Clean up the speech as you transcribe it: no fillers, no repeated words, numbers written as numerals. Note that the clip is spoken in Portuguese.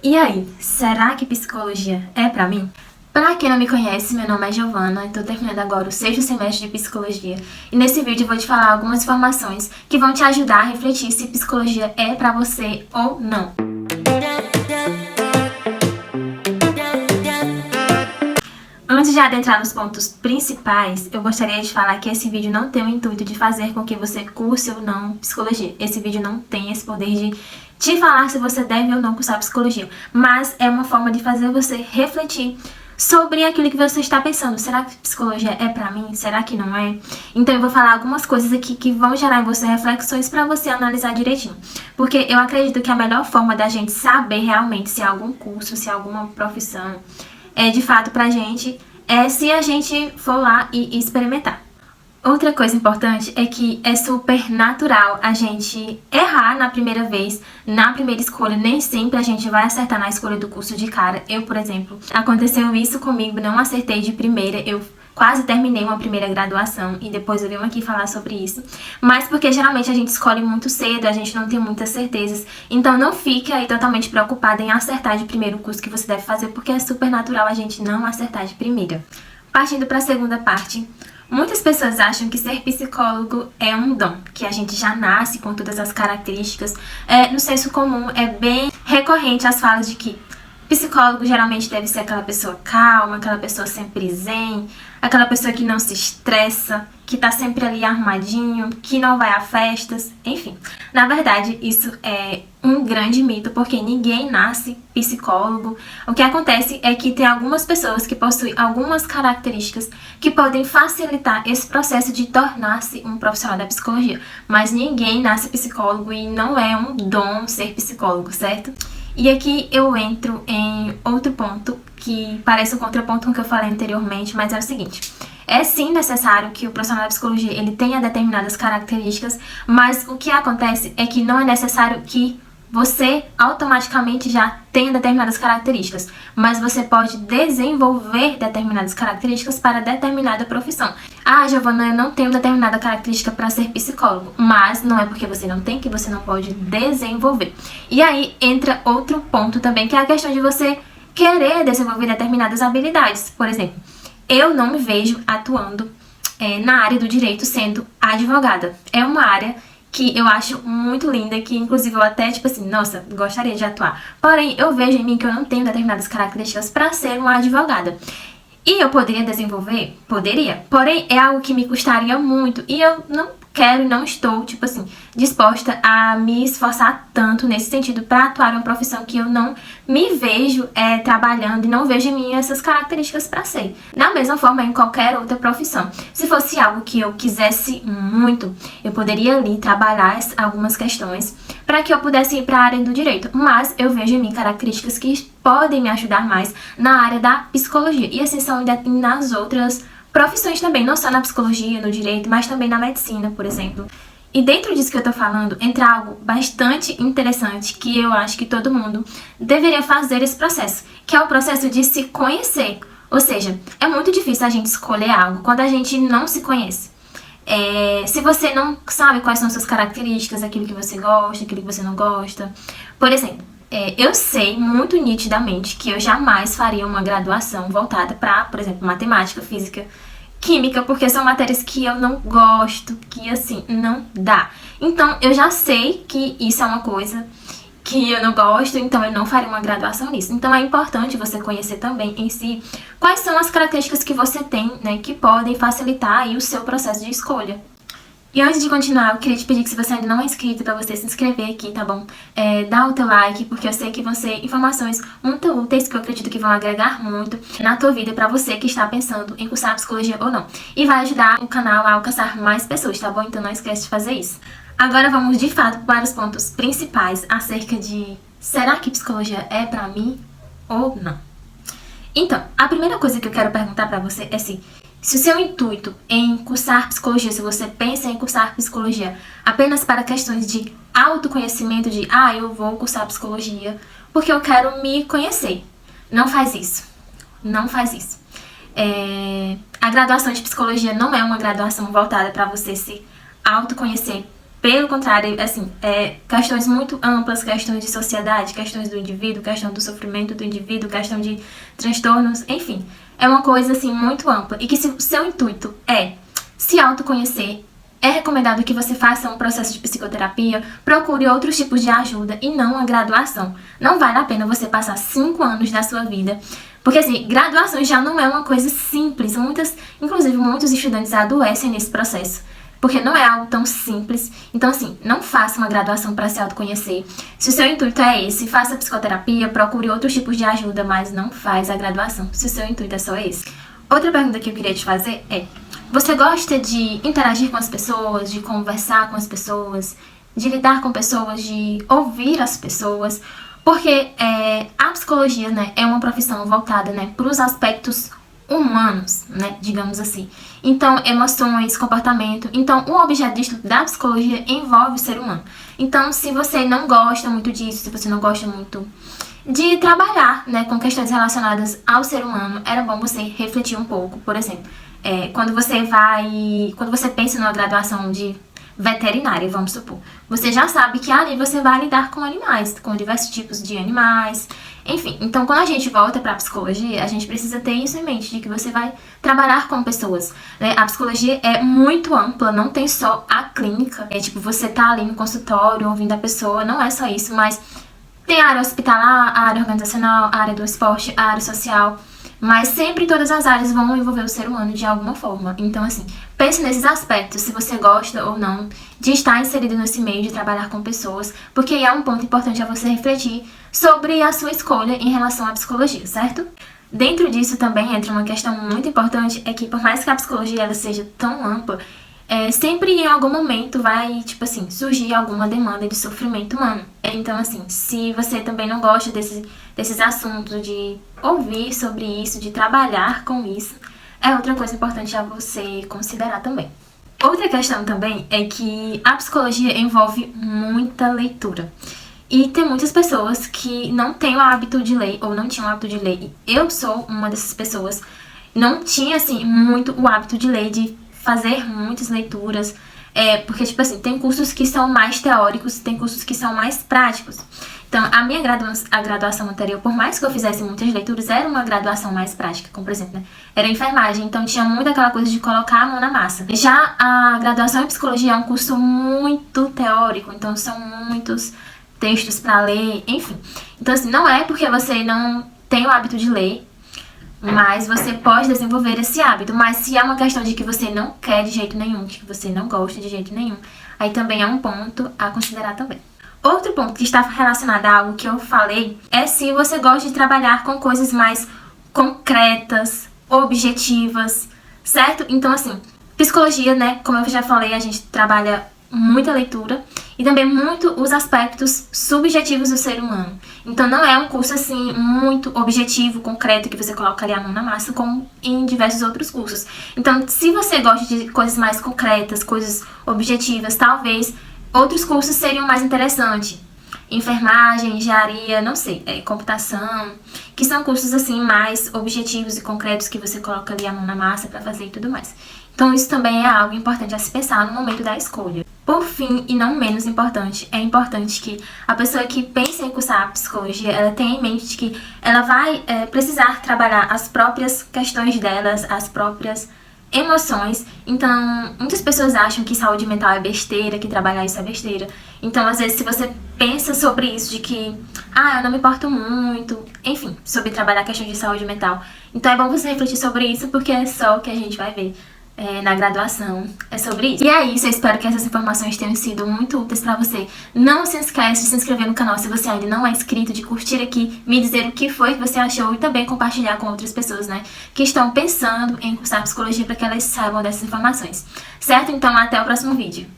E aí, será que psicologia é pra mim? Pra quem não me conhece, meu nome é Giovana, estou terminando agora o 6º semestre de psicologia e nesse vídeo eu vou te falar algumas informações que vão te ajudar a refletir se psicologia é pra você ou não. Antes de adentrar nos pontos principais, eu gostaria de falar que esse vídeo não tem o intuito de fazer com que você curse ou não psicologia. Esse vídeo não tem esse poder de te falar se você deve ou não cursar psicologia, mas é uma forma de fazer você refletir sobre aquilo que você está pensando. Será que psicologia é pra mim? Será que não é? Então eu vou falar algumas coisas aqui que vão gerar em você reflexões pra você analisar direitinho. Porque eu acredito que a melhor forma da gente saber realmente se é algum curso, se é alguma profissão, é de fato pra gente, é se a gente for lá e experimentar. Outra coisa importante é que é super natural a gente errar na primeira vez, na primeira escolha. Nem sempre a gente vai acertar na escolha do curso de cara. Eu, por exemplo, aconteceu isso comigo, não acertei de primeira. Eu quase terminei uma primeira graduação e depois eu venho aqui falar sobre isso. Mas porque geralmente a gente escolhe muito cedo, a gente não tem muitas certezas. Então não fique aí totalmente preocupada em acertar de primeiro o curso que você deve fazer, porque é super natural a gente não acertar de primeira. Partindo para a segunda parte. Muitas pessoas acham que ser psicólogo é um dom, que a gente já nasce com todas as características. No senso comum é bem recorrente as falas de que psicólogo geralmente deve ser aquela pessoa calma, aquela pessoa sempre zen, aquela pessoa que não se estressa, que tá sempre ali arrumadinho, que não vai a festas, enfim. Na verdade, isso é um grande mito, porque ninguém nasce psicólogo. O que acontece é que tem algumas pessoas que possuem algumas características que podem facilitar esse processo de tornar-se um profissional da psicologia. Mas ninguém nasce psicólogo e não é um dom ser psicólogo, certo? E aqui eu entro em outro ponto que parece um contraponto com o que eu falei anteriormente, mas é o seguinte. É sim necessário que o profissional da psicologia ele tenha determinadas características, mas o que acontece é que não é necessário que você automaticamente já tenha determinadas características, mas você pode desenvolver determinadas características para determinada profissão. Ah, Giovana, eu não tenho determinada característica para ser psicólogo, mas não é porque você não tem que você não pode desenvolver. E aí entra outro ponto também, que é a questão de você querer desenvolver determinadas habilidades. Por exemplo, eu não me vejo atuando na área do direito sendo advogada. É uma área que eu acho muito linda, que inclusive eu até, tipo assim, nossa, gostaria de atuar. Porém, eu vejo em mim que eu não tenho determinadas características para ser uma advogada. E eu poderia desenvolver? Poderia. Porém, é algo que me custaria muito e eu não quero e não estou, tipo assim, disposta a me esforçar tanto nesse sentido para atuar em uma profissão que eu não me vejo trabalhando e não vejo em mim essas características para ser. Da mesma forma em qualquer outra profissão. Se fosse algo que eu quisesse muito, eu poderia ali trabalhar algumas questões para que eu pudesse ir para a área do direito. Mas eu vejo em mim características que podem me ajudar mais na área da psicologia. E assim são nas outras profissões também, não só na psicologia, no direito, mas também na medicina, por exemplo. E dentro disso que eu tô falando, entra algo bastante interessante que eu acho que todo mundo deveria fazer esse processo, que é o processo de se conhecer. Ou seja, é muito difícil a gente escolher algo quando a gente não se conhece. Se você não sabe quais são suas características, aquilo que você gosta, aquilo que você não gosta. Por exemplo, eu sei muito nitidamente que eu jamais faria uma graduação voltada para, por exemplo, matemática, física, química, porque são matérias que eu não gosto, que assim, não dá. Então, eu já sei que isso é uma coisa que eu não gosto, então eu não faria uma graduação nisso. Então, é importante você conhecer também em si quais são as características que você tem, né, que podem facilitar aí o seu processo de escolha. E antes de continuar, eu queria te pedir que se você ainda não é inscrito, pra você se inscrever aqui, tá bom? Dá o teu like, porque eu sei que vão ser informações muito úteis, que eu acredito que vão agregar muito na tua vida pra você que está pensando em cursar psicologia ou não. E vai ajudar o canal a alcançar mais pessoas, tá bom? Então não esquece de fazer isso. Agora vamos de fato para os pontos principais acerca de será que psicologia é pra mim ou não? Então, a primeira coisa que eu quero perguntar pra você é se o seu intuito em cursar psicologia, se você pensa em cursar psicologia apenas para questões de autoconhecimento, de eu vou cursar psicologia porque eu quero me conhecer. Não faz isso. Não faz isso. A graduação de psicologia não é uma graduação voltada para você se autoconhecer Pelo contrário, assim, questões muito amplas, questões de sociedade, questões do indivíduo, questão do sofrimento do indivíduo, questão de transtornos, enfim. É uma coisa, assim, muito ampla. E que se o seu intuito é se autoconhecer, é recomendado que você faça um processo de psicoterapia, procure outros tipos de ajuda e não a graduação. Não vale a pena você passar 5 anos da sua vida, porque assim, graduação já não é uma coisa simples. Inclusive muitos estudantes adoecem nesse processo, porque não é algo tão simples. Então assim, não faça uma graduação para se autoconhecer. Se o seu intuito é esse, faça psicoterapia, procure outros tipos de ajuda, mas não faz a graduação, se o seu intuito é só esse. Outra pergunta que eu queria te fazer é: você gosta de interagir com as pessoas, de conversar com as pessoas, de lidar com pessoas, de ouvir as pessoas? Porque a psicologia, né, é uma profissão voltada, né, para os aspectos humanos, né, digamos assim. Então, emoções, comportamento. Então, o objeto de estudo da psicologia envolve o ser humano. Então, se você não gosta muito disso, se você não gosta muito de trabalhar, né, com questões relacionadas ao ser humano, era bom você refletir um pouco. Por exemplo, quando você pensa numa graduação de veterinária, vamos supor, você já sabe que ali você vai lidar com animais, com diversos tipos de animais, enfim. Então, quando a gente volta para a psicologia, a gente precisa ter isso em mente, de que você vai trabalhar com pessoas, né? A psicologia é muito ampla, não tem só a clínica, tipo, você tá ali no consultório ouvindo a pessoa, não é só isso, mas tem a área hospitalar, a área organizacional, a área do esporte, a área social, mas sempre todas as áreas vão envolver o ser humano de alguma forma. Então, assim, pense nesses aspectos, se você gosta ou não de estar inserido nesse meio de trabalhar com pessoas, porque é um ponto importante a você refletir sobre a sua escolha em relação à psicologia, certo? Dentro disso também entra uma questão muito importante, é que por mais que a psicologia ela seja tão ampla, sempre em algum momento vai, tipo assim, surgir alguma demanda de sofrimento humano. Então, assim, se você também não gosta desses assuntos, de ouvir sobre isso, de trabalhar com isso, é outra coisa importante a você considerar também. Outra questão também é que a psicologia envolve muita leitura. E tem muitas pessoas que não têm o hábito de ler, ou não tinham o hábito de ler. E eu sou uma dessas pessoas. Não tinha, assim, muito o hábito de ler, de fazer muitas leituras, porque, tipo assim, tem cursos que são mais teóricos, tem cursos que são mais práticos. Então, a graduação anterior, por mais que eu fizesse muitas leituras, era uma graduação mais prática, como por exemplo, né, era enfermagem, então tinha muito aquela coisa de colocar a mão na massa. Já a graduação em psicologia é um curso muito teórico, então são muitos textos para ler, enfim. Então, assim, não é porque você não tem o hábito de ler, mas você pode desenvolver esse hábito. Mas se é uma questão de que você não quer de jeito nenhum, de que você não gosta de jeito nenhum, aí também é um ponto a considerar também. Outro ponto que está relacionado a algo que eu falei é se você gosta de trabalhar com coisas mais concretas, objetivas, certo? Então, assim, psicologia, né, como eu já falei, a gente trabalha muita leitura e também muito os aspectos subjetivos do ser humano. Então não é um curso assim muito objetivo, concreto, que você coloca ali a mão na massa, como em diversos outros cursos. Então, se você gosta de coisas mais concretas, coisas objetivas, talvez outros cursos seriam mais interessantes. Enfermagem, engenharia, não sei, computação, que são cursos assim mais objetivos e concretos que você coloca ali a mão na massa para fazer e tudo mais. Então isso também é algo importante a se pensar no momento da escolha. Por fim, e não menos importante, é importante que a pessoa que pensa em cursar psicologia, ela tenha em mente que ela vai precisar trabalhar as próprias questões delas, as próprias emoções. Então, muitas pessoas acham que saúde mental é besteira, que trabalhar isso é besteira. Então, às vezes, se você pensa sobre isso, de que, eu não me importo muito, enfim, sobre trabalhar a questão de saúde mental. Então, é bom você refletir sobre isso, porque é só o que a gente vai ver na graduação, é sobre isso. E é isso, eu espero que essas informações tenham sido muito úteis pra você. Não se esquece de se inscrever no canal se você ainda não é inscrito, de curtir aqui, me dizer o que foi que você achou e também compartilhar com outras pessoas, né, que estão pensando em cursar psicologia para que elas saibam dessas informações. Certo? Então, até o próximo vídeo.